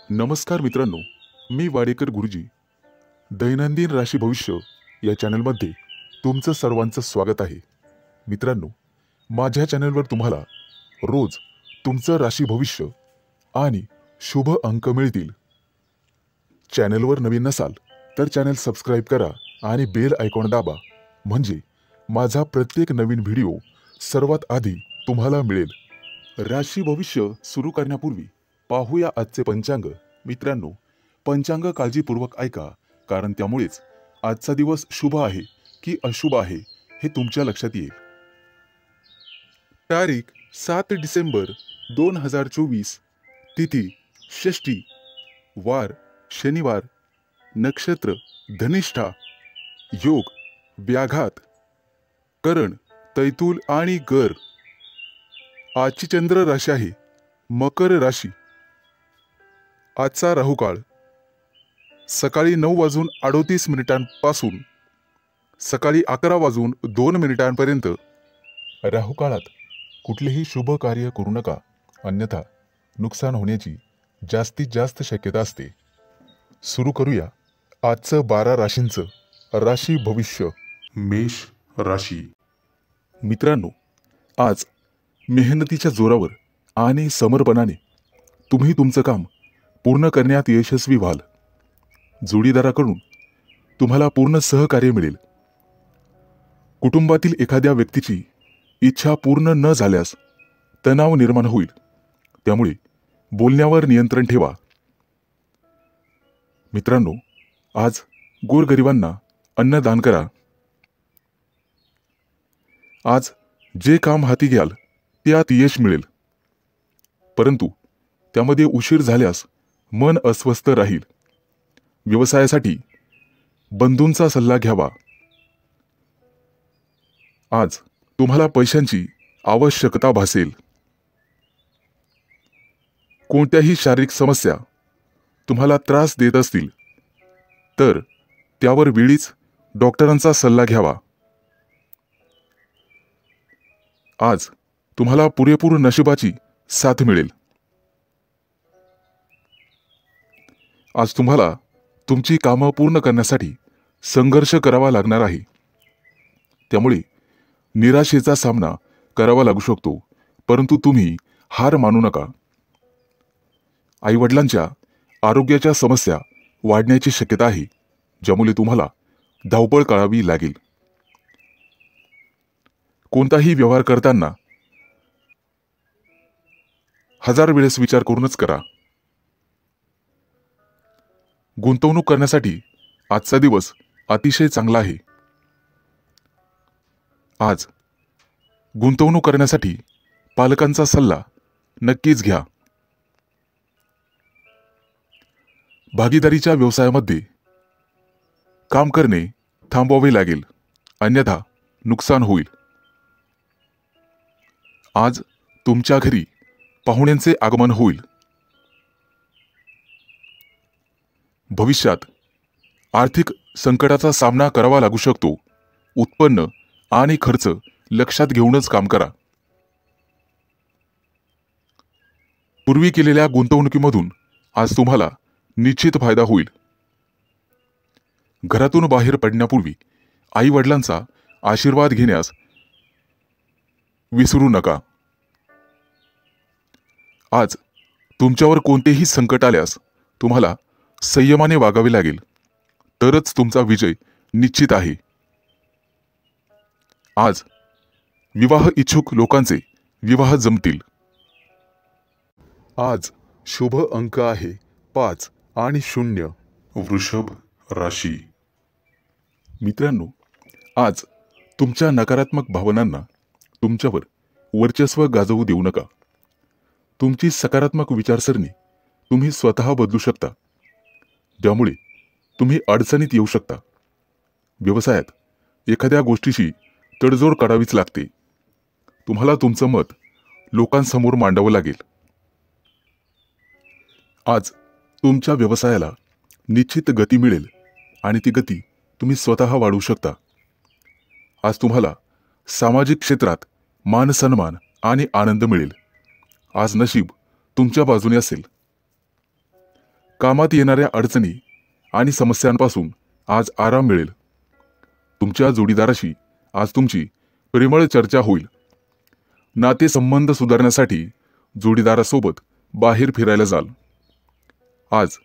नमस्कार मित्रांनो, मी वाडेकर गुरुजी. दैनंदिन राशी भविष्य या चॅनलमध्ये तुमचं सर्वांचं स्वागत आहे. मित्रांनो, माझ्या चॅनलवर तुम्हाला रोज तुमचं राशी भविष्य आणि शुभ अंक मिळतील. चॅनलवर नवीन नसाल तर चॅनल सबस्क्राईब करा आणि बेल आयकॉन दाबा, म्हणजे माझा प्रत्येक नवीन व्हिडिओ सर्वात आधी तुम्हाला मिळेल. राशी भविष्य सुरू करण्यापूर्वी पाहूया आजचे पंचांग. मित्रांनो, पंचांग काळजीपूर्वक ऐका, कारण त्यामुळेच आजचा दिवस शुभ आहे की अशुभ आहे हे तुमच्या लक्षात येईल. तारीख 7 डिसेंबर 2024, तिथी षष्ठी, वार शनिवार, नक्षत्र धनिष्ठा, योग व्याघात, करण तैतूल आणि गर. आजची चंद्र राशी आहे मकर राशी. आजचा राहुकाळ सकाळी 9:38 पासून सकाळी 11:02 राहुकाळात कुठलेही शुभ कार्य करू नका, अन्यथा नुकसान होण्याची जास्तीत जास्त शक्यता असते. सुरू करूया आजचं 12 राशींचं राशी भविष्य. मेष राशी. मित्रांनो, आज मेहनतीच्या जोरावर आणि समर्पणाने तुम्ही तुमचं काम पूर्ण करण्यात यशस्वी व्हाल. जोडीदाराकडून तुम्हाला पूर्ण सहकार्य मिळेल. कुटुंबातील एखाद्या व्यक्तीची इच्छा पूर्ण न झाल्यास तणाव निर्माण होईल, त्यामुळे बोलण्यावर नियंत्रण ठेवा. मित्रांनो, आज गोरगरिबांना अन्नदान करा. आज जे काम हाती घ्याल त्यात यश मिळेल, परंतु त्यामध्ये उशीर झाल्यास मन अस्वस्थ राहील. व्यवसायासाठी बंधूंचा सल्ला घ्यावा. आज तुम्हाला पैशांची आवश्यकता भासेल. कोणत्याही शारीरिक समस्या तुम्हाला त्रास देत असतील तर त्यावर वेळीच डॉक्टरांचा सल्ला घ्यावा. आज तुम्हाला पुरेपूर नशिबाची साथ मिळेल. आज तुम्हाला तुमची कामं पूर्ण करण्यासाठी संघर्ष करावा लागणार आहे, त्यामुळे निराशेचा सामना करावा लागू शकतो, परंतु तुम्ही हार मानू नका. आईवडिलांच्या आरोग्याच्या समस्या वाढण्याची शक्यता आहे, ज्यामुळे तुम्हाला धावपळ करावी लागेल. कोणताही व्यवहार करताना 1000 वेळेस विचार करूनच करा. गुंतवणूक करण्यासाठी आजचा दिवस अतिशय चांगला आहे. आज गुंतवणूक करण्यासाठी पालकांचा सल्ला नक्कीच घ्या. भागीदारीच्या व्यवसायामध्ये काम करणे थांबवावे लागेल, अन्यथा नुकसान होईल. आज तुमच्या घरी पाहुण्यांचे आगमन होईल. भविष्यात आर्थिक संकटाचा सामना करावा लागू शकतो. उत्पन्न आणि खर्च लक्षात घेऊनच काम करा. पूर्वी केलेल्या गुंतवणुकीमधून आज तुम्हाला निश्चित फायदा होईल. घरातून बाहेर पडण्यापूर्वी आई वडिलांचा आशीर्वाद घेण्यास विसरू नका. आज तुमच्यावर कोणतेही संकट आल्यास तुम्हाला संयमाने वागावे लागेल, तरच तुमचा विजय निश्चित आहे. आज विवाह इच्छुक लोकांचे विवाह जमतील. आज शुभ अंक आहे 5 आणि 0. वृषभ राशी. मित्रांनो, आज तुमच्या नकारात्मक भावनांना तुमच्यावर वर्चस्व गाजवू देऊ नका. तुमची सकारात्मक विचारसरणी तुम्ही स्वतः बदलू शकता, ज्यामुळे तुम्ही अडचणीत येऊ शकता. व्यवसायात एखाद्या गोष्टीशी तडजोड करावीच लागते. तुम्हाला तुमचं मत लोकांसमोर मांडावं लागेल. आज तुमच्या व्यवसायाला निश्चित गती मिळेल आणि ती गती तुम्ही स्वतः वाढवू शकता. आज तुम्हाला सामाजिक क्षेत्रात मान सन्मान आणि आनंद मिळेल. आज नशीब तुमच्या बाजूने असेल. कामात येणाऱ्या अडचणी आणि समस्यांपासून आज आराम मिळेल. तुमच्या जोडीदाराशी आज तुमची प्रेमळ चर्चा होईल. नातेसंबंध सुधारण्यासाठी जोडीदारासोबत बाहेर फिरायला जाल. आज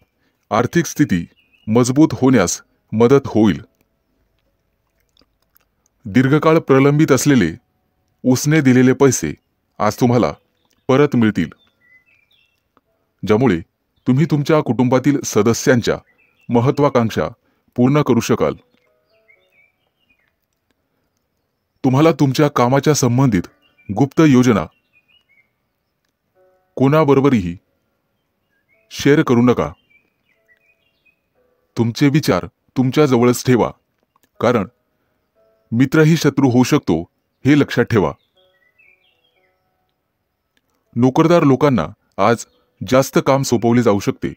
आर्थिक स्थिती मजबूत होण्यास मदत होईल. दीर्घकाळ प्रलंबित असलेले उसने दिलेले पैसे आज तुम्हाला परत मिळतील, ज्यामुळे तुम्ही तुमच्या कुटुंबातील सदस्यांच्या महत्त्वाकांक्षा पूर्ण करू शकाल. तुम्हाला तुमच्या कामाच्या संबंधित गुप्त योजना कोणाबरोबरही शेअर करू नका. तुमचे विचार तुमच्या जवळच ठेवा, कारण मित्रही शत्रू होऊ शकतो हे लक्षात ठेवा. नोकरदार लोकांना आज जास्त काम सोपवले जाऊ शकते,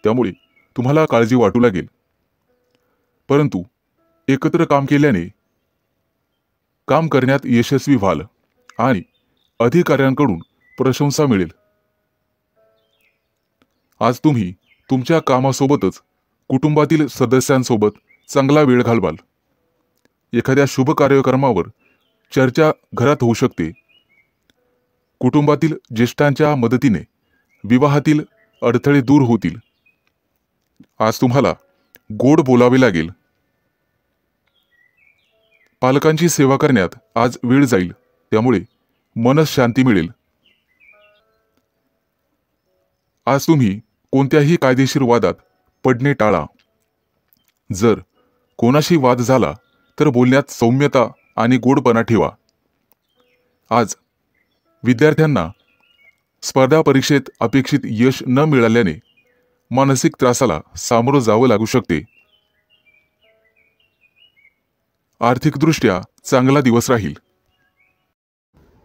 त्यामुळे तुम्हाला काळजी वाटू लागेल. परंतु एकत्र काम केल्याने काम करण्यात यशस्वी व्हाल आणि अधिकाऱ्यांकडून प्रशंसा मिळेल. आज तुम्ही तुमच्या कामासोबतच कुटुंबातील सदस्यांसोबत चांगला वेळ घालवाल. एखाद्या शुभ कार्यक्रमावर चर्चा घरात होऊ शकते. कुटुंबातील ज्येष्ठांच्या मदतीने विवाहातील अडथळे दूर होतील. आज तुम्हाला गोड बोलावे लागेल. पालकांची सेवा करण्यात आज वेळ जाईल, त्यामुळे मनःशांती मिळेल. आज तुम्ही कोणत्याही कायदेशीर वादात पडणे टाळा. जर कोणाशी वाद झाला तर बोलण्यात सौम्यता आणि गोडपणा ठेवा. आज विद्यार्थ्यांना स्पर्धा परीक्षेत अपेक्षित यश न मिळाल्याने मानसिक त्रासाला सामोरं जावं लागू शकते. आर्थिकदृष्ट्या चांगला दिवस राहील.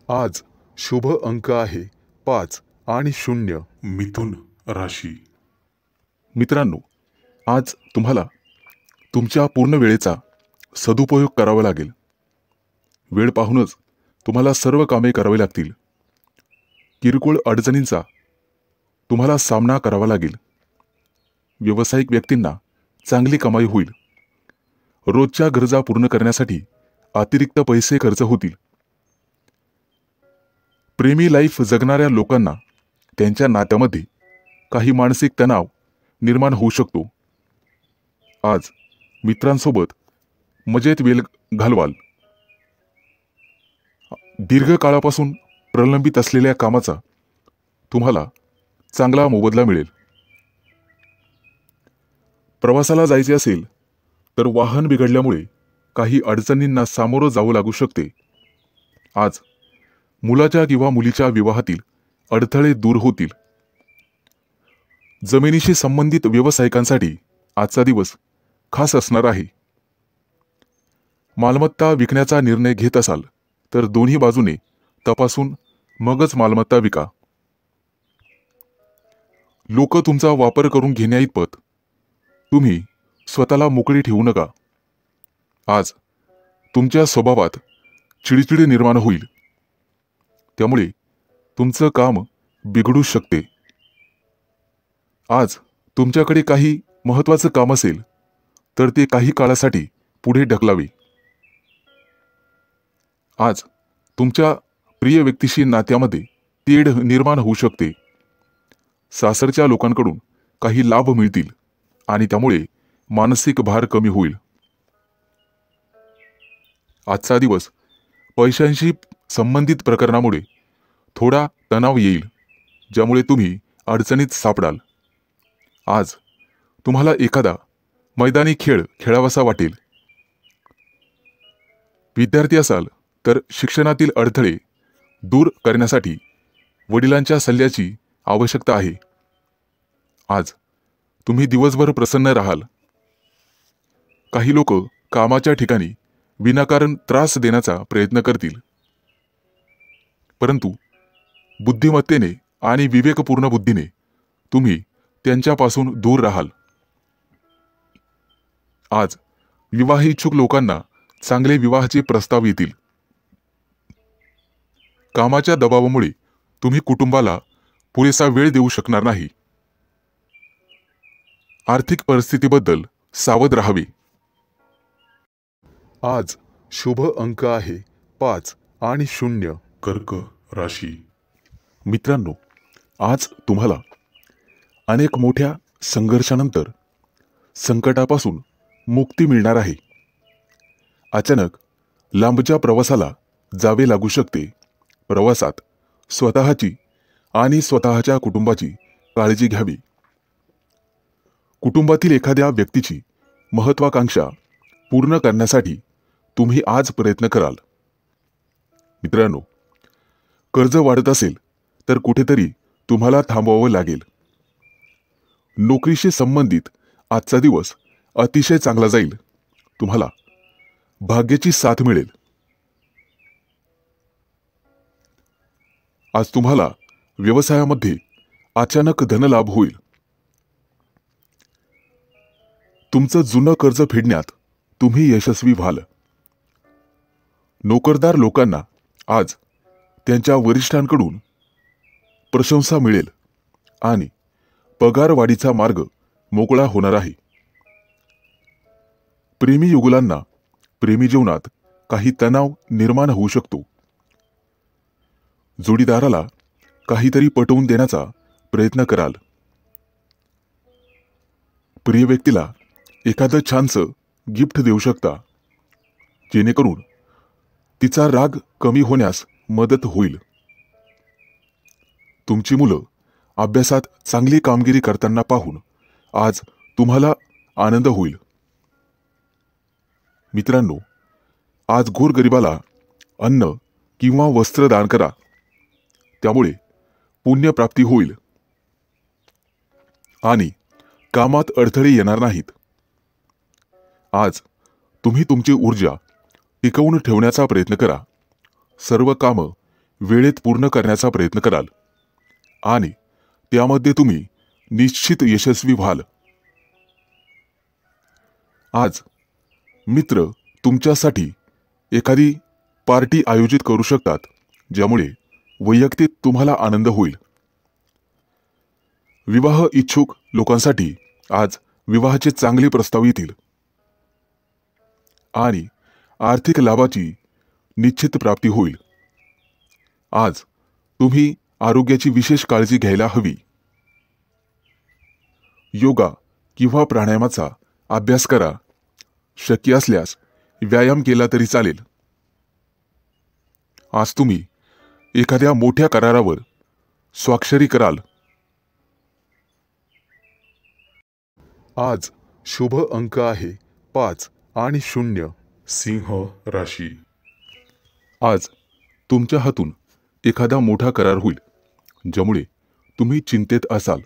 आज शुभ अंक आहे 5 आणि 0. मिथुन राशी. मित्रांनो, आज तुम्हाला तुमच्या पूर्ण वेळेचा सदुपयोग करावा लागेल. वेळ पाहूनच तुम्हाला सर्व कामे करावी लागतील. किरकोळ अडचणींचा तुम्हाला सामना करावा लागेल. व्यावसायिक व्यक्तींना चांगली कमाई होईल. रोजच्या गरजा पूर्ण करण्यासाठी अतिरिक्त पैसे खर्च होतील. प्रेमी लाईफ जगणाऱ्या लोकांना त्यांच्या नात्यामध्ये काही मानसिक तणाव निर्माण होऊ शकतो. आज मित्रांसोबत मजेत वेळ घालवाल. दीर्घकाळापासून प्रलंबित असलेल्या कामाचा तुम्हाला चांगला मोबदला मिळेल. प्रवासाला जायचे असेल तर वाहन बिघडल्यामुळे काही अडचणींना सामोरं जावं लागू शकते. आज मुलाच्या किंवा मुलीच्या विवाहातील अडथळे दूर होतील. जमिनीशी संबंधित व्यावसायिकांसाठी आजचा दिवस खास असणार आहे. मालमत्ता विकण्याचा निर्णय घेत असाल तर दोन्ही बाजूने तपासून मगच मालमत्ता विका. लोक तुमचा वापर करून घेण्याइतपत तुम्ही स्वतःला मोकळी ठेवू नका. आज तुमच्या स्वभावात चिडचिड निर्माण होईल, त्यामुळे तुमचं काम बिघडू शकते. आज तुमच्याकडे काही महत्त्वाचं काम असेल तर ते काही काळासाठी पुढे ढकलावे. आज तुमच्या प्रिय व्यक्तीशी नात्यामध्ये तेढ निर्माण होऊ शकते. सासरच्या लोकांकडून काही लाभ मिळतील आणि त्यामुळे मानसिक भार कमी होईल. आजचा दिवस पैशांशी संबंधित प्रकरणामुळे थोडा तणाव येईल, ज्यामुळे तुम्ही अडचणीत सापडाल. आज तुम्हाला एखादा मैदानी खेळ खेळावासा वाटेल. विद्यार्थी असाल तर शिक्षणातील अडथळे दूर करण्यासाठी वडिलांच्या सल्ल्याची आवश्यकता आहे. आज तुम्ही दिवसभर प्रसन्न राहाल. काही लोक कामाच्या ठिकाणी विनाकारण त्रास देण्याचा प्रयत्न करतील, परंतु बुद्धिमत्तेने आणि विवेकपूर्ण बुद्धीने तुम्ही त्यांच्यापासून दूर राहाल. आज विवाह इच्छुक लोकांना चांगले विवाहाचे प्रस्ताव येतील. कामाच्या दबावामुळे तुम्ही कुटुंबाला पुरेसा वेळ देऊ शकणार नाही. आर्थिक परिस्थितीबद्दल सावध राहावे. आज शुभ अंक आहे 5 आणि 0. कर्क राशी. मित्रांनो, आज तुम्हाला अनेक मोठ्या संघर्षानंतर संकटापासून मुक्ती मिळणार आहे. अचानक लांबच्या प्रवासाला जावे लागू शकते. प्रवासात स्वतःची आणि स्वतःच्या कुटुंबाची काळजी घ्यावी. कुटुंबातील एखाद्या व्यक्तीची महत्त्वाकांक्षा पूर्ण करण्यासाठी तुम्ही आज प्रयत्न कराल. मित्रांनो, कर्ज वाढत असेल तर कुठेतरी तुम्हाला थांबवावं लागेल. नोकरीशी संबंधित आजचा दिवस अतिशय चांगला जाईल. तुम्हाला भाग्याची साथ मिळेल. आज तुम्हाला व्यवसायामध्ये अचानक धनलाभ होईल. तुमचं जुनं कर्ज फेडण्यात तुम्ही यशस्वी व्हाल. नोकरदार लोकांना आज त्यांच्या वरिष्ठांकडून प्रशंसा मिळेल आणि पगारवाढीचा मार्ग मोकळा होणार आहे. प्रेमी युगुलांना प्रेमी जीवनात काही तणाव निर्माण होऊ शकतो. जोडीदाराला काहीतरी पटवून देण्याचा प्रयत्न कराल. प्रिय व्यक्तीला एखादं छानसं गिफ्ट देऊ शकता, जेणेकरून तिचा राग कमी होण्यास मदत होईल. तुमची मुलं अभ्यासात चांगली कामगिरी करताना पाहून आज तुम्हाला आनंद होईल. मित्रांनो, आज गोरगरिबाला अन्न किंवा वस्त्र दान करा. त्यामुळे पुण्यप्राप्ती होईल आणि कामात अडथळे येणार नाहीत. आज तुम्ही तुमची ऊर्जा टिकवून ठेवण्याचा प्रयत्न करा. सर्व कामं वेळेत पूर्ण करण्याचा प्रयत्न कराल आणि त्यामध्ये तुम्ही निश्चित यशस्वी व्हाल. आज मित्र तुमच्यासाठी एखादी पार्टी आयोजित करू शकतात, ज्यामुळे वैयक्तिक तुम्हाला आनंद होईल. विवाह इच्छुक लोकांसाठी आज विवाहाचे चांगले प्रस्ताव येतील आणि आर्थिक लाभाची निश्चित प्राप्ती होईल. आज तुम्ही आरोग्याची विशेष काळजी घ्यायला हवी. योगा किंवा प्राणायामाचा अभ्यास करा. शक्य असल्यास व्यायाम केला तरी चालेल. आज तुम्ही एखाद्या मोठ्या करारावर स्वाक्षरी कराल. आज शुभ अंक आहे 5 आणि 0. सिंह राशी. आज तुमच्या हातून एखादा मोठा करार होईल, ज्यामुळे तुम्ही चिंतेत असाल.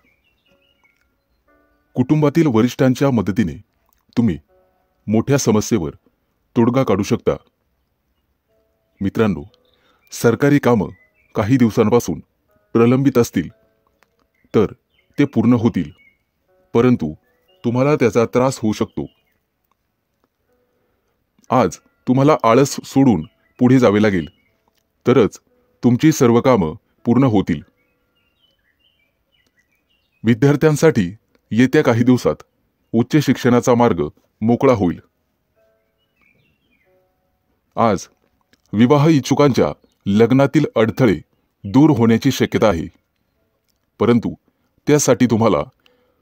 कुटुंबातील वरिष्ठांच्या मदतीने तुम्ही मोठ्या समस्येवर तोडगा काढू शकता. मित्रांनो, सरकारी कामं काही दिवसांपासून प्रलंबित असतील तर ते पूर्ण होतील, परंतु तुम्हाला त्याचा त्रास होऊ शकतो. आज तुम्हाला आळस सोडून पुढे जावे लागेल, तरच तुमची सर्व कामं पूर्ण होतील. विद्यार्थ्यांसाठी येत्या काही दिवसात उच्च शिक्षणाचा मार्ग मोकळा होईल. आज विवाह इच्छुकांच्या लग्नातील अडथळे दूर होण्याची शक्यता आहे, परंतु त्यासाठी तुम्हाला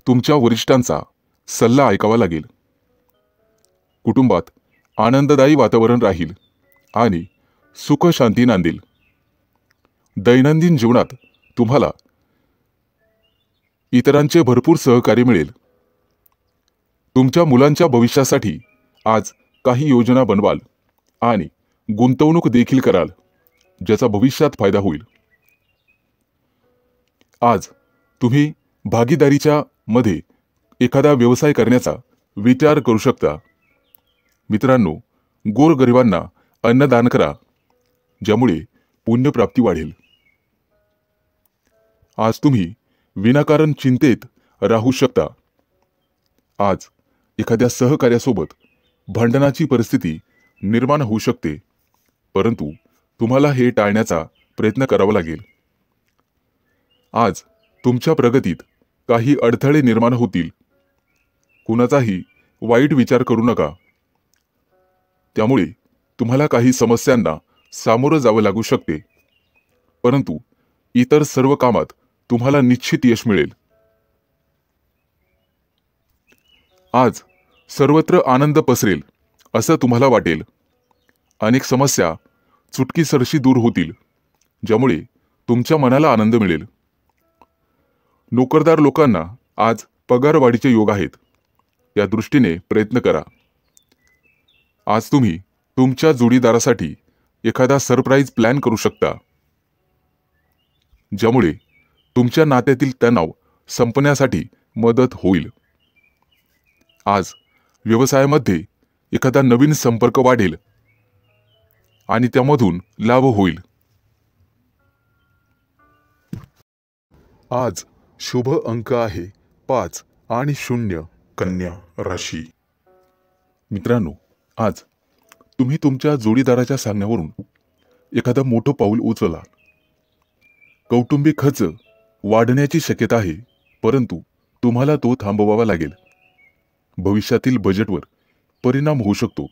तुमच्या वरिष्ठांचा सल्ला ऐकावा लागेल. कुटुंबात आनंददायी वातावरण राहील आणि सुख शांती नांदेल. दैनंदिन जीवनात तुम्हाला इतरांचे भरपूर सहकार्य मिळेल. तुमच्या मुलांच्या भविष्यासाठी आज काही योजना बनवाल आणि गुंतवणूक देखील कराल, ज्याचा भविष्यात फायदा होईल. आज तुम्ही भागीदारीच्या मध्ये एखादा व्यवसाय करण्याचा विचार करू शकता. मित्रांनो, गोरगरिबांना अन्नदान करा, ज्यामुळे पुण्यप्राप्ती वाढेल. आज तुम्ही विनाकारण चिंतेत राहू शकता. आज एखाद्या सहकार्यासोबत भांडणाची परिस्थिती निर्माण होऊ शकते, परंतु तुम्हाला हे टाळण्याचा प्रयत्न करावा लागेल. आज तुमच्या प्रगतीत काही अडथळे निर्माण होतील, कुणाचाही वाईट विचार करू नका. त्यामुळे तुम्हाला काही समस्यांना सामोरं जावं लागू शकते, परंतु इतर सर्व कामात तुम्हाला निश्चित यश मिळेल. आज सर्वत्र आनंद पसरेल असं तुम्हाला वाटेल. अनेक समस्या चुटकीसरशी दूर होतील, ज्यामुळे तुमच्या मनाला आनंद मिळेल. नोकरदार लोकांना आज पगारवाढीचे योग आहेत. या दृष्टीने प्रयत्न करा. आज तुम्ही तुमच्या जोडीदारासाठी एखादा सरप्राईज प्लॅन करू शकता, ज्यामुळे तुमच्या नात्यातील तणाव संपण्यासाठी मदत होईल. आज व्यवसायामध्ये एखादा नवीन संपर्क वाढेल आणि त्यामधून लाभ होईल. आज शुभ अंक आहे 5 आणि 0. कन्या राशी. मित्रांनो, आज तुम्ही तुमच्या जोडीदाराच्या सांगण्यावरून एखादं मोठं पाऊल उचलला. कौटुंबिक खर्च वाढण्याची शक्यता आहे, परंतु तुम्हाला तो थांबवावा लागेल. भविष्यातील बजेटवर परिणाम होऊ शकतो.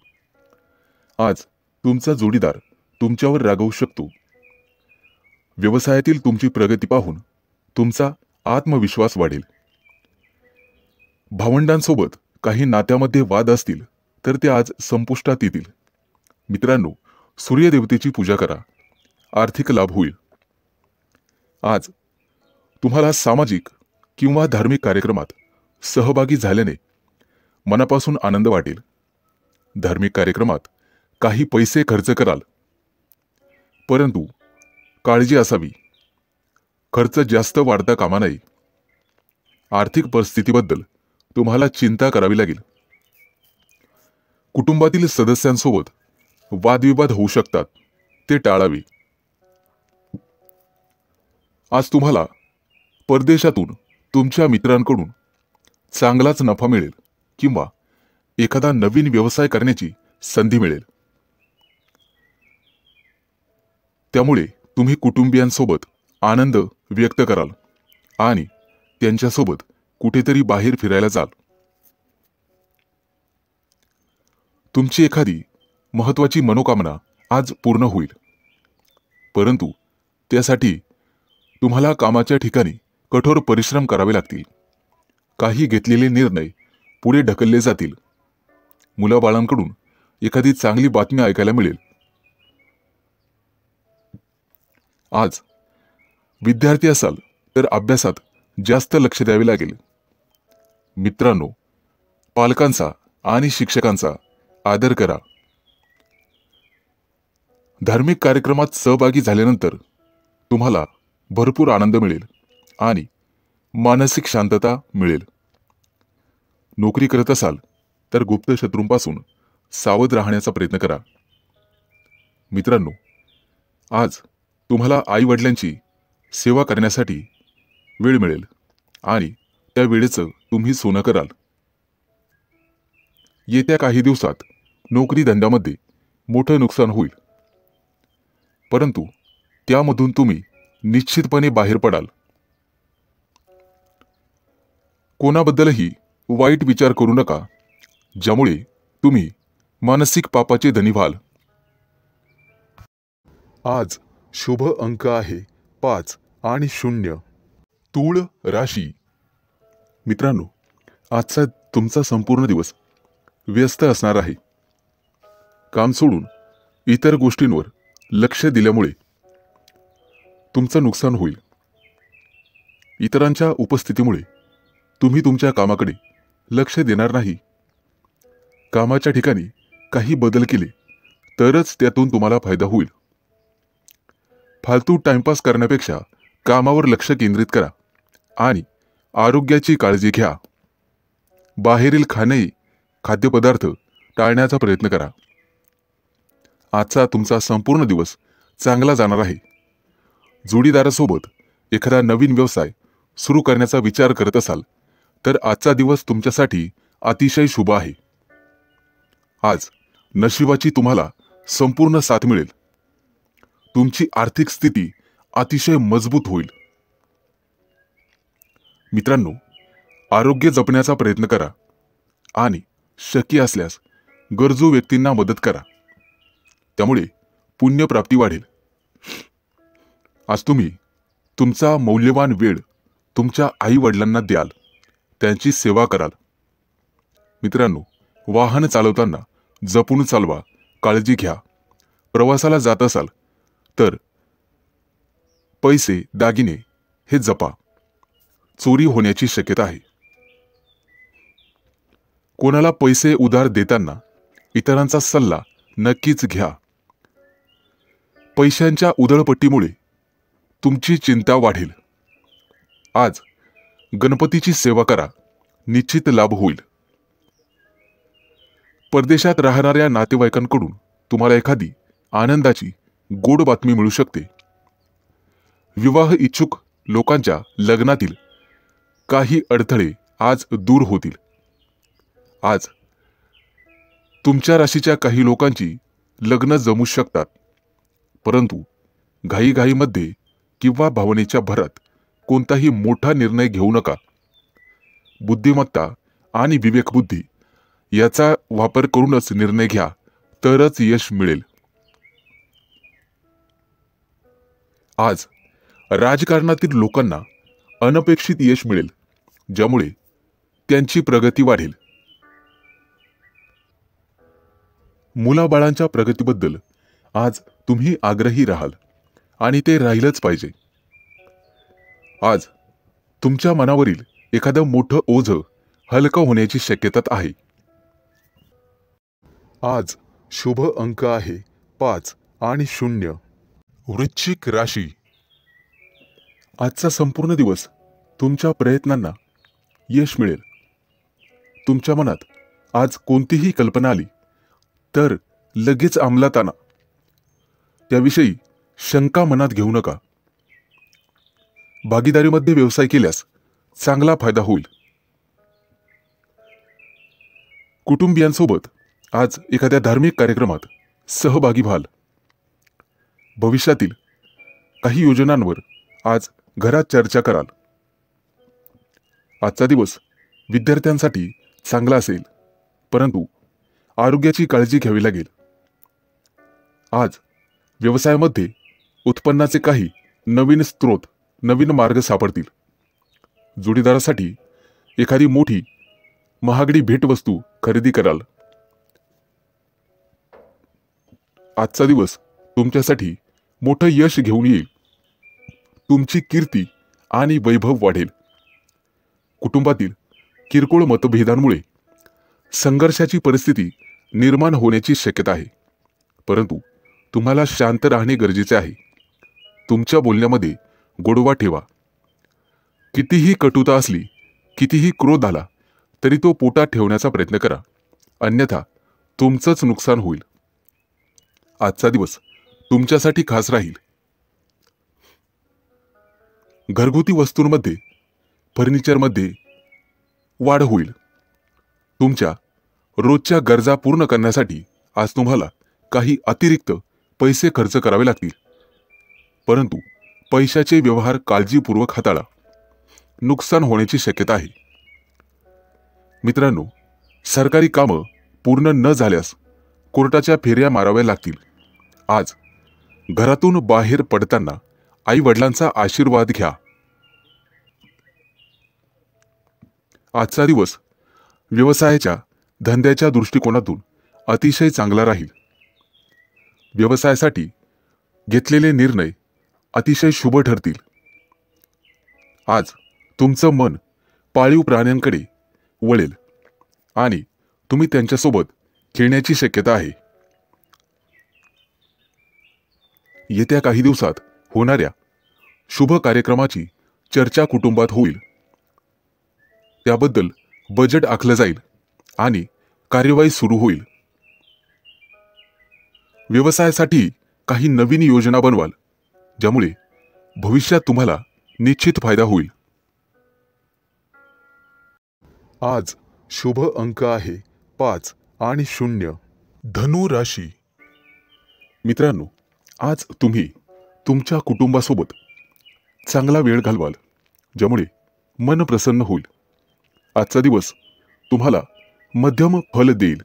आज तुमचा जोडीदार तुमच्यावर रागावू शकतो. व्यवसायातील तुमची प्रगती पाहून तुमचा आत्मविश्वास वाढेल. भावंडांसोबत काही नात्यामध्ये वाद असतील तर ते आज संपुष्टात येतील. मित्रांनो, सूर्यदेवतेची पूजा करा. आर्थिक लाभ होईल. आज तुम्हाला सामाजिक किंवा धार्मिक कार्यक्रमात सहभागी झाल्याने मनापासून आनंद वाटेल. धार्मिक कार्यक्रमात काही पैसे खर्च कराल, परंतु काळजी असावी. खर्च जास्त वाढता कामा नये. आर्थिक परिस्थितीबद्दल तुम्हाला चिंता करावी लागेल. कुटुंबातील सदस्यांसोबत वादविवाद होऊ शकतात, ते टाळावे. आज तुम्हाला परदेशातून तुमच्या मित्रांकडून चांगलाच नफा मिळेल किंवा एखादा नवीन व्यवसाय करण्याची संधी मिळेल. त्यामुळे तुम्ही कुटुंबियांसोबत आनंद व्यक्त कराल आणि त्यांच्यासोबत कुठेतरी बाहेर फिरायला जाल. तुमची एखादी महत्त्वाची मनोकामना आज पूर्ण होईल, परंतु त्यासाठी तुम्हाला कामाच्या ठिकाणी कठोर परिश्रम करावे लागतील. काही घेतलेले निर्णय पुढे ढकलले जातील. मुलाबाळांकडून एखादी चांगली बातमी ऐकायला मिळेल. आज विद्यार्थी असाल तर अभ्यासात जास्त लक्ष द्यावे लागेल. मित्रांनो, पालकांचा आणि शिक्षकांचा आदर करा. धार्मिक कार्यक्रमात सहभागी झाल्यानंतर तुम्हाला भरपूर आनंद मिळेल आणि मानसिक शांतता मिळेल. नोकरी करत असाल तर गुप्त शत्रूंपासून सावध राहण्याचा प्रयत्न करा. मित्रांनो, आज तुम्हाला आई वडिलांची सेवा करण्यासाठी वेळ मिळेल आणि त्या वेळेचं तुम्ही सोनं कराल. येत्या काही दिवसात नोकरी धंद्यामध्ये मोठं नुकसान होईल, परंतु त्यामधून तुम्ही निश्चितपणे बाहेर पडाल. कोणाबद्दलही वाईट विचार करू नका, ज्यामुळे तुम्ही मानसिक पापाचे धनी व्हाल. आज शुभ अंक आहे 5 आणि 0. तूळ राशी. मित्रांनो, आजचा तुमचा संपूर्ण दिवस व्यस्त असणार आहे. काम सोडून इतर गोष्टींवर लक्ष दिल्यामुळे तुमचं नुकसान होईल. इतरांच्या उपस्थितीमुळे तुम्ही तुमच्या कामाकडे लक्ष देणार नाही. कामाच्या ठिकाणी काही बदल केले तरच त्यातून तुम्हाला फायदा होईल. फालतू टाइमपास करण्यापेक्षा कामावर लक्ष केंद्रित करा आणि आरोग्याची काळजी घ्या. बाहेरील खाद्यपदार्थ टाळण्याचा प्रयत्न करा. आजचा तुमचा संपूर्ण दिवस चांगला जाणार आहे. जोडीदारासोबत एखादा नवीन व्यवसाय सुरू करण्याचा विचार करत असाल तर आजचा दिवस तुमच्यासाठी अतिशय शुभ आहे. आज नशिबाची तुम्हाला संपूर्ण साथ मिळेल. तुमची आर्थिक स्थिती अतिशय मजबूत होईल. मित्रांनो, आरोग्य जपण्याचा प्रयत्न करा. आणि शक्य असल्यास गरजू व्यक्तींना मदत करा. त्यामुळे पुण्यप्राप्ती वाढेल. आज तुम्ही तुमचा मौल्यवान वेळ तुमच्या आई वडिलांना द्याल, त्यांची सेवा कराल. मित्रांनो, वाहन चालवताना जपून चालवा, काळजी घ्या. प्रवासाला जात असाल तर पैसे दागिने हे जपा. चोरी होण्याची शक्यता आहे. कोणाला पैसे उधार देताना इतरांचा सल्ला नक्कीच घ्या. पैशांच्या उधळपट्टीमुळे तुमची चिंता वाढेल. आज गणपतीची सेवा करा, निश्चित लाभ होईल. परदेशात राहणाऱ्या नातेवाईकांकडून तुम्हाला एखादी आनंदाची गोड बातमी मिळू शकते. विवाह इच्छुक लोकांच्या लग्नातील काही अडथळे आज दूर होतील. आज तुमच्या राशीच्या काही लोकांची लग्न जमू शकतात, परंतु घाईघाईमध्ये किंवा भावनेच्या भरात कोणताही मोठा निर्णय घेऊ नका. बुद्धिमत्ता आणि विवेकबुद्धी याचा वापर करूनच निर्णय घ्या, तरच यश मिळेल. आज राजकारणातील लोकांना अनपेक्षित यश मिळेल, ज्यामुळे त्यांची प्रगती वाढेल. मुलाबाळांच्या प्रगतीबद्दल आज तुम्ही आग्रही राहाल आणि ते राहिलंच पाहिजे. आज तुमच्या मनावरील एखादं मोठं ओझं हलकं होण्याची शक्यता आहे. आज शुभ अंक आहे 5 आणि 0. वृश्चिक राशी. आजचा संपूर्ण दिवस तुमच्या प्रयत्नांना यश मिळेल. तुमच्या मनात आज कोणतीही कल्पना आली तर लगेच अंमलात आणा. त्याविषयी शंका मनात घेऊ नका. भागीदारीमध्ये व्यवसाय केल्यास चांगला फायदा होईल. कुटुंबियांसोबत आज एखाद्या धार्मिक कार्यक्रमात सहभागी व्हाल. भविष्यातील काही योजनांवर आज घरात चर्चा कराल. आजचा दिवस विद्यार्थ्यांसाठी चांगला असेल, परंतु आरोग्याची काळजी घ्यावी लागेल. आज व्यवसायामध्ये उत्पन्नाचे काही नवीन स्रोत, नवीन मार्ग सापडतील. जोडीदारासाठी एखादी मोठी महागडी भेटवस्तू खरेदी कराल. आजचा दिवस तुमच्यासाठी मोठं यश घेऊन येईल. तुमची कीर्ती आणि वैभव वाढेल. कुटुंबातील किरकोळ मतभेदांमुळे संघर्षाची परिस्थिती निर्माण होण्याची शक्यता आहे, परंतु तुम्हाला शांत राहणे गरजेचे आहे. तुमच्या बोलण्यामध्ये गोडवा ठेवा. कितीही कटुता असली, कितीही क्रोध आला तरी तो पोटात ठेवण्याचा प्रयत्न करा, अन्यथा तुमचंच नुकसान होईल. आजचा दिवस तुमच्यासाठी खास राहील. घरगुती वस्तूंमध्ये, फर्निचरमध्ये वाढ होईल. तुमच्या रोजच्या गरजा पूर्ण करण्यासाठी आज तुम्हाला काही अतिरिक्त पैसे खर्च करावे लागतील, परंतु पैशाचे व्यवहार काळजीपूर्वक हाताळा. नुकसान होण्याची शक्यता आहे. मित्रांनो, सरकारी कामं पूर्ण न झाल्यास कोर्टाच्या फेऱ्या माराव्या लागतील. आज घरातून बाहेर पडताना आई वडिलांचा आशीर्वाद घ्या. आजचा दिवस व्यवसायाच्या धंद्याच्या दृष्टिकोनातून अतिशय चांगला राहील. व्यवसायासाठी घेतलेले निर्णय अतिशय शुभ ठरतील. आज तुमचं मन पाळीव प्राण्यांकडे वळेल आणि तुम्ही त्यांच्यासोबत खेळण्याची शक्यता आहे. येत्या काही दिवसात होणाऱ्या शुभ कार्यक्रमाची चर्चा कुटुंबात होईल. त्याबद्दल बजेट आखलं जाईल आणि कार्यवाही सुरू होईल. व्यवसायासाठी काही नवीन योजना बनवाल, ज्यामुळे भविष्यात तुम्हाला निश्चित फायदा होईल. आज शुभ अंक आहे 5 आणि 0. धनु राशी. मित्रांनो, आज तुम्ही तुमच्या कुटुंबासोबत चांगला वेळ घालवाल, ज्यामुळे मन प्रसन्न होईल. आजचा दिवस तुम्हाला मध्यम फल देईल.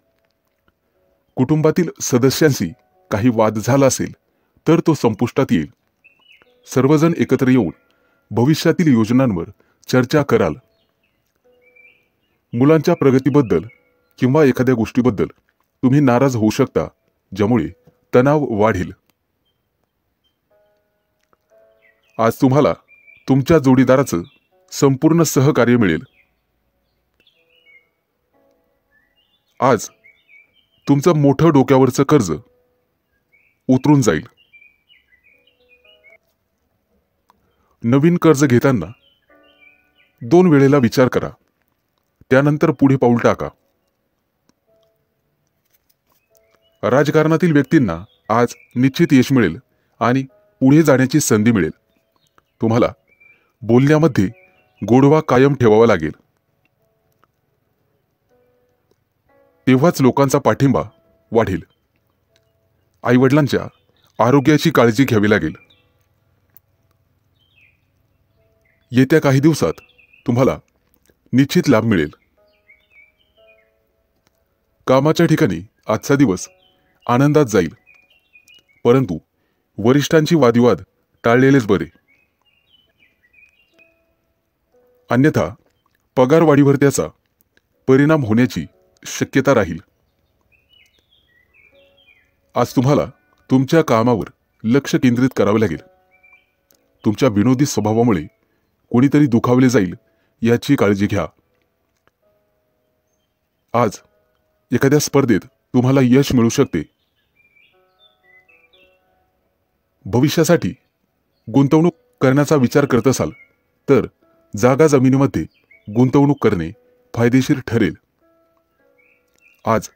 कुटुंबातील सदस्यांशी काही वाद झाला असेल तर तो संपुष्टात येईल. सर्वजण एकत्र येऊन भविष्यातील योजनांवर चर्चा कराल. मुलांच्या प्रगतीबद्दल किंवा एखाद्या गोष्टीबद्दल तुम्ही नाराज होऊ शकता, ज्यामुळे तणाव वाढेल. आज तुम्हाला तुमच्या जोडीदाराचं संपूर्ण सहकार्य मिळेल. आज तुमचं मोठं डोक्यावरचं कर्ज उतरून जाईल. नवीन कर्ज घेताना 2 वेळेला विचार करा, त्यानंतर पुढे पाऊल टाका. राजकारणातील व्यक्तींना आज निश्चित यश मिळेल आणि पुढे जाण्याची संधी मिळेल. तुम्हाला बोलण्यामध्ये गोडवा कायम ठेवावा लागेल. तेव्हाच लोकांचा पाठिंबा वाढेल. आईवडिलांच्या आरोग्याची काळजी घ्यावी लागेल. येत्या काही दिवसात तुम्हाला निश्चित लाभ मिळेल. कामाच्या ठिकाणी आजचा दिवस आनंदात जाईल, परंतु वरिष्ठांची वादविवाद टाळलेलेच बरे. अन्यथा पगारवाढीवर त्याचा परिणाम होण्याची शक्यता राहील. आज तुम्हाला तुमच्या कामावर लक्ष केंद्रित करावे लागेल. तुमच्या विनोदी स्वभावामुळे कोणीतरी दुखावले जाईल याची काळजी घ्या. आज एखाद्या स्पर्धेत तुम्हाला यश मिळू शकते. भविष्यासाठी गुंतवणूक करण्याचा विचार करत असाल तर जागा जमिनीमध्ये गुंतवणूक करणे फायदेशीर ठरेल. आज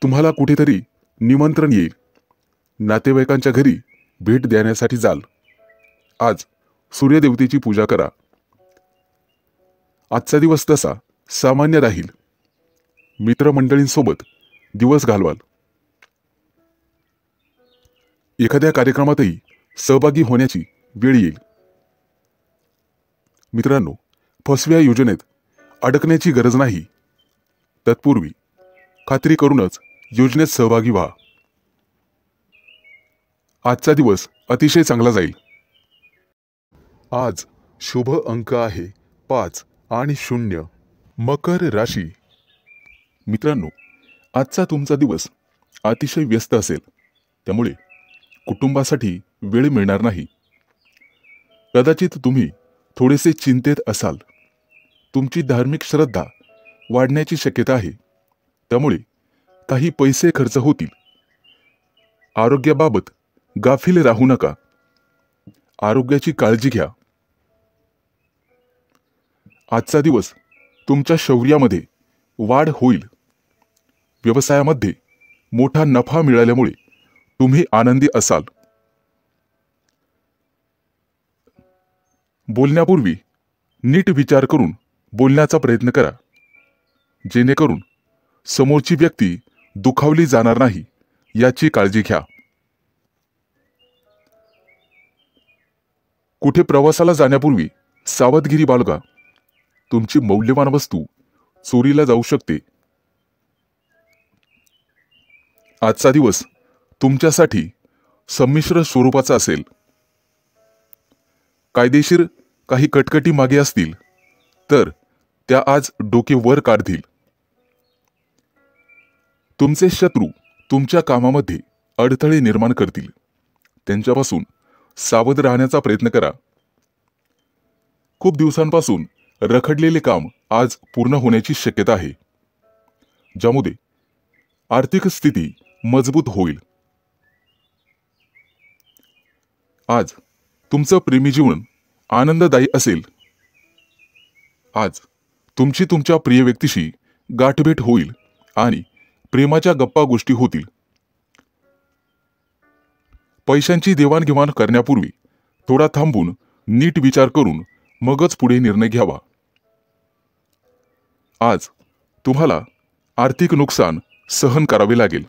तुम्हाला कुठेतरी निमंत्रण येईल. नातेवाईकांच्या घरी भेट देण्यासाठी जाल. आज सूर्यदेवतेची पूजा करा. आजचा दिवस तसा सामान्य राहील. मित्रमंडळींसोबत दिवस घालवाल. एखाद्या कार्यक्रमातही सहभागी होण्याची वेळ येईल. मित्रांनो, फसव्या योजनेत अडकण्याची गरज नाही. तत्पूर्वी खात्री करूनच योजनेत सहभागी व्हा. आजचा दिवस अतिशय चांगला जाईल. आज शुभ अंक आहे 5 आणि 0. मकर राशी. मित्रांनो, आजचा तुमचा दिवस अतिशय व्यस्त असेल, त्यामुळे कुटुंबासाठी वेळ मिळणार नाही. कदाचित तुम्ही थोडेसे चिंतेत असाल. तुमची धार्मिक श्रद्धा वाढण्याची शक्यता आहे, त्यामुळे काही पैसे खर्च होतील. आरोग्याबाबत गाफील राहू नका. आरोग्याची काळजी घ्या. आजचा दिवस तुमच्या शौर्यामध्ये वाढ होईल. व्यवसायामध्ये मोठा नफा मिळाल्यामुळे तुम्ही आनंदी असाल. बोलण्यापूर्वी नीट विचार करून बोलण्याचा प्रयत्न करा, जेणेकरून समोरची व्यक्ती दुखावली जाणार नाही याची काळजी घ्या. कुठे प्रवासाला जाण्यापूर्वी सावधगिरी बाळगा. तुमची मौल्यवान वस्तू चोरीला जाऊ शकते. आजचा दिवस तुमच्यासाठी संमिश्र स्वरूपाचा असेल. कायदेशीर काही कटकटी मागे असतील तर त्या आज डोके वर काढतील. तुमचे शत्रू तुमच्या कामामध्ये अडथळे निर्माण करतील. त्यांच्यापासून सावध राहण्याचा प्रयत्न करा. खूप दिवसांपासून रखडलेले काम आज पूर्ण होण्याची शक्यता आहे, ज्यामुळे आर्थिक स्थिती मजबूत होईल. आज तुमचं प्रेमी जीवन आनंददायी असेल. आज तुमची तुमच्या प्रिय व्यक्तीशी गाठभेट होईल आणि प्रेमाच्या गप्पा गोष्टी होतील. पैशांची देवाणघेवाण करण्यापूर्वी थोडा थांबून नीट विचार करून मगच पुढे निर्णय घ्यावा. आज तुम्हाला आर्थिक नुकसान सहन करावे लागेल.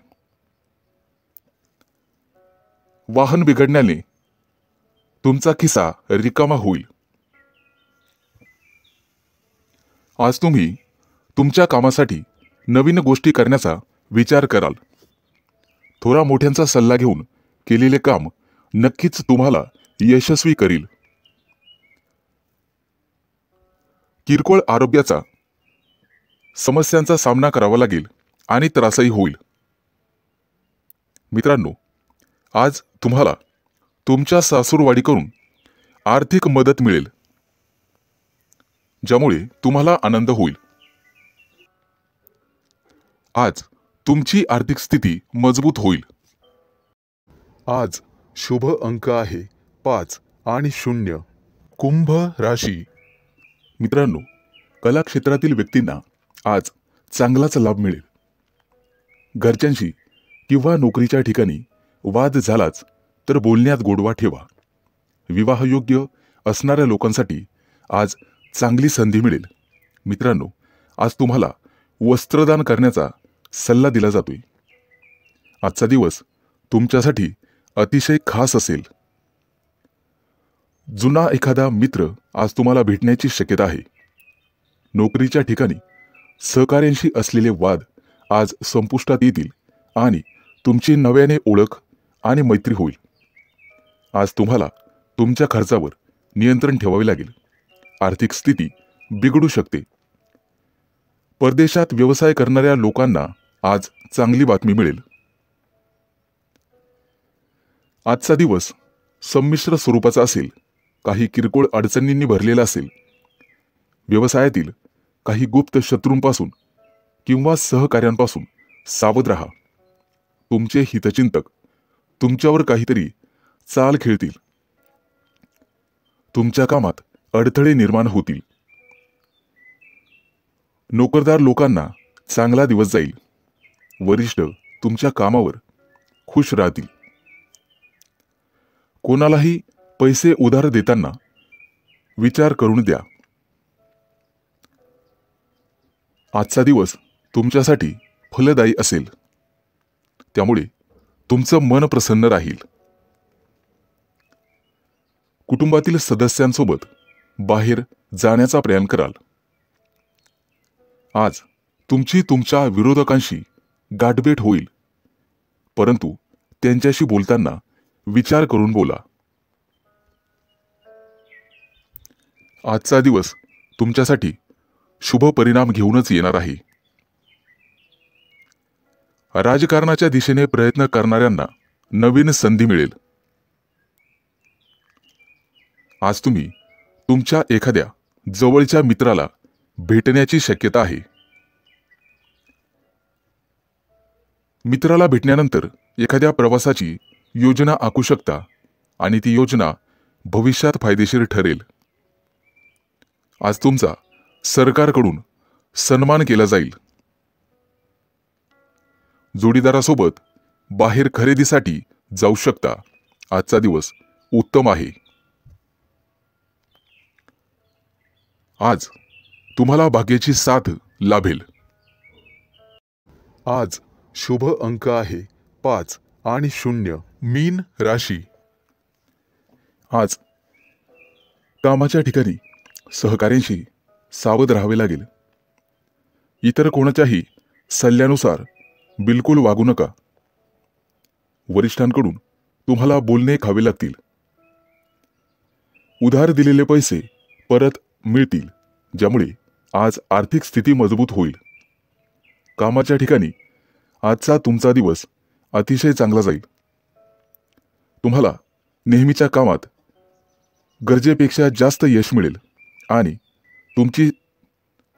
वाहन बिघडण्याने तुमचा खिसा रिकामा होईल. आज तुम्ही तुमच्या कामासाठी नवीन गोष्टी करण्याचा विचार कराल. थोरा मोठ्यांचा सल्ला घेऊन केलेले काम नक्कीच तुम्हाला यशस्वी करील. किरकोळ आरोग्याचा समस्यांचा सामना करावा लागेल आणि त्रासही होईल. मित्रांनो, आज तुम्हाला तुमच्या सासूरवाडीकडून आर्थिक मदत मिळेल, ज्यामुळे तुम्हाला आनंद होईल. आज तुमची आर्थिक स्थिती मजबूत होईल. आज शुभ अंक आहे 5 आणि 0. कुंभ राशी. मित्रांनो, कला क्षेत्रातील व्यक्तींना आज चांगलाच लाभ मिळेल. घरच्यांशी किंवा नोकरीच्या ठिकाणी वाद झालाच तर बोलण्यात गोडवा ठेवा. विवाहयोग्य असणाऱ्या लोकांसाठी आज चांगली संधी मिळेल. मित्रांनो, आज तुम्हाला वस्त्रदान करण्याचा सल्ला दिला जातोय. आजचा दिवस तुमच्यासाठी अतिशय खास असेल. जुना एखादा मित्र आज तुम्हाला भेटण्याची शक्यता आहे. नोकरीच्या ठिकाणी सहकाऱ्यांशी असलेले वाद आज संपुष्टात येतील आणि तुमची नव्याने ओळख आणि मैत्री होईल. आज तुम्हाला तुमच्या खर्चावर नियंत्रण ठेवावे लागेल. आर्थिक स्थिती बिघडू शकते. परदेशात व्यवसाय करणाऱ्या लोकांना आज चांगली बातमी मिळेल. आजचा दिवस संमिश्र स्वरूपाचा असेल. काही किरकोळ अडचणींनी भरलेला असेल. व्यवसायातील काही गुप्त शत्रूंपासून किंवा सहकाऱ्यांपासून सावध राहा. तुमचे हितचिंतक तुमच्यावर काहीतरी चाल खेळतील. तुमच्या कामात अडथळे निर्माण होतील. नोकरदार लोकांना चांगला दिवस जाईल. वरिष्ठ तुमच्या कामावर खुश राहतील. कोणालाही पैसे उधार देताना विचार करून द्या. आजचा दिवस तुमच्यासाठी फलदायी असेल, त्यामुळे तुमचं मन प्रसन्न राहील. कुटुंबातील सदस्यांसोबत बाहेर जाण्याचा प्रयत्न कराल. आज तुमची तुमच्या विरोधकांशी गाठभेट होईल, परंतु त्यांच्याशी बोलताना विचार करून बोला. आजचा दिवस तुमच्यासाठी शुभ परिणाम घेऊनच येणार आहे. राजकारणाच्या दिशेने प्रयत्न करणाऱ्यांना नवीन संधी मिळेल. आज तुम्ही तुमच्या एखाद्या जवळच्या मित्राला भेटण्याची शक्यता आहे. मित्राला भेटल्यानंतर एखाद्या प्रवासाची योजना आखू शकता आणि ती योजना भविष्यात फायदेशीर ठरेल. आज तुमचा सरकारकडून सन्मान केला जाईल. जोडीदारासोबत बाहेर खरेदीसाठी जाऊ शकता. आजचा दिवस उत्तम आहे. आज तुम्हाला भाग्याची साथ लाभेल. आज शुभ अंक आहे 5 आणि 0. मीन राशी. आज कामाच्या ठिकाणी सहकाऱ्यांशी सावध राहावे लागेल. इतर कोणाच्याही सल्ल्यानुसार बिलकुल वागू नका. वरिष्ठांकडून तुम्हाला बोलणे खावे लागतील. उधार दिलेले पैसे परत मिळतील, ज्यामुळे आज आर्थिक स्थिती मजबूत होईल. कामाच्या ठिकाणी आजचा तुमचा दिवस अतिशय चांगला जाईल. तुम्हाला नेहमीच्या कामात गरजेपेक्षा जास्त यश मिळेल आणि तुमची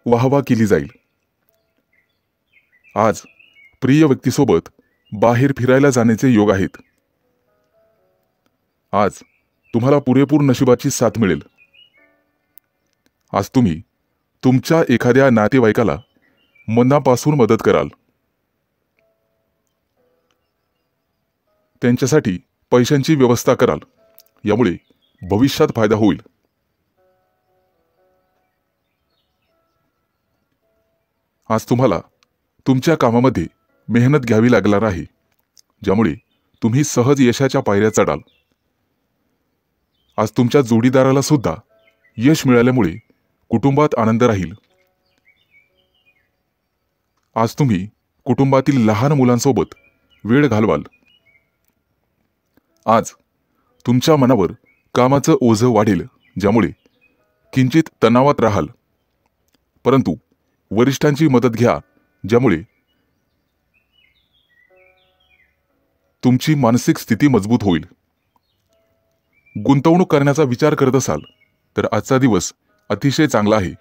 वाहवा केली जाईल. आज प्रिय व्यक्तीसोबत बाहेर फिरायला जाण्याचे योग आहेत. आज तुम्हाला पुरेपूर नशिबाची साथ मिळेल. आज तुम्ही तुमच्या एखाद्या नातेवाईकाला मनापासून मदत कराल. त्यांच्यासाठी पैशांची व्यवस्था कराल. यामुळे भविष्यात फायदा होईल. आज तुम्हाला तुमच्या कामामध्ये मेहनत घ्यावी लागणार आहे, ज्यामुळे तुम्ही सहज यशाच्या पायऱ्या चढाल. आज तुमच्या जोडीदाराला सुद्धा यश मिळाल्यामुळे कुटुंबात आनंद राहील. आज तुम्ही कुटुंबातील लहान मुलांसोबत वेळ घालवाल. आज तुमच्या मनावर कामाचं ओझं वाढेल, ज्यामुळे किंचित तणावात राहाल. परंतु वरिष्ठांची मदत घ्या, ज्यामुळे तुमची मानसिक स्थिती मजबूत होईल. गुंतवणूक करण्याचा विचार करत असाल तर आजचा दिवस अतिशय चांगला आहे.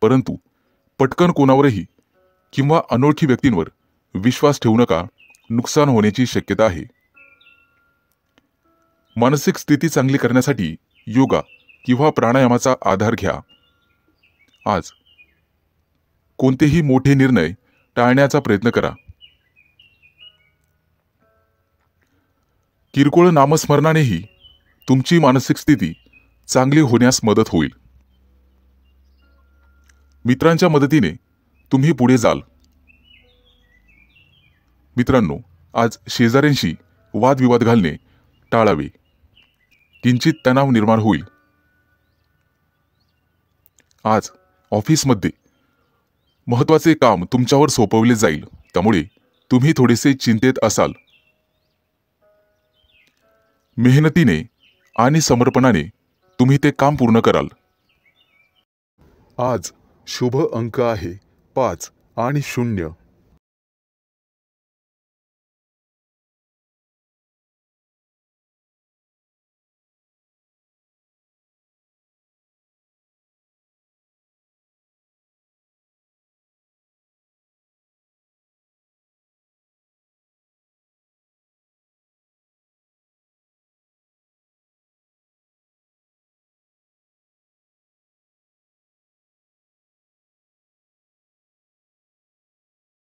परंतु पटकन कोणावरही किंवा अनोळखी व्यक्तींवर विश्वास ठेवू नका, नुकसान होण्याची शक्यता आहे. मानसिक स्थिती चांगली करण्यासाठी योगा किंवा प्राणायामाचा आधार घ्या. आज कोणतेही मोठे निर्णय टाळण्याचा प्रयत्न करा. किरकोळ नामस्मरणानेही तुमची मानसिक स्थिती चांगली होण्यास मदत होईल. मित्रांच्या मदतीने तुम्ही पुढे जाल. मित्रांनो, आज शेजाऱ्यांशी वादविवाद घालणे टाळावे. किंचित तणाव निर्माण होईल. आज ऑफिसमध्ये महत्त्वाचे काम तुमच्यावर सोपवले जाईल, त्यामुळे तुम्ही थोडेसे चिंतेत असाल. मेहनतीने आणि समर्पणाने तुम्ही ते काम पूर्ण कराल. आज शुभ अंक आहे 5 आणि 0.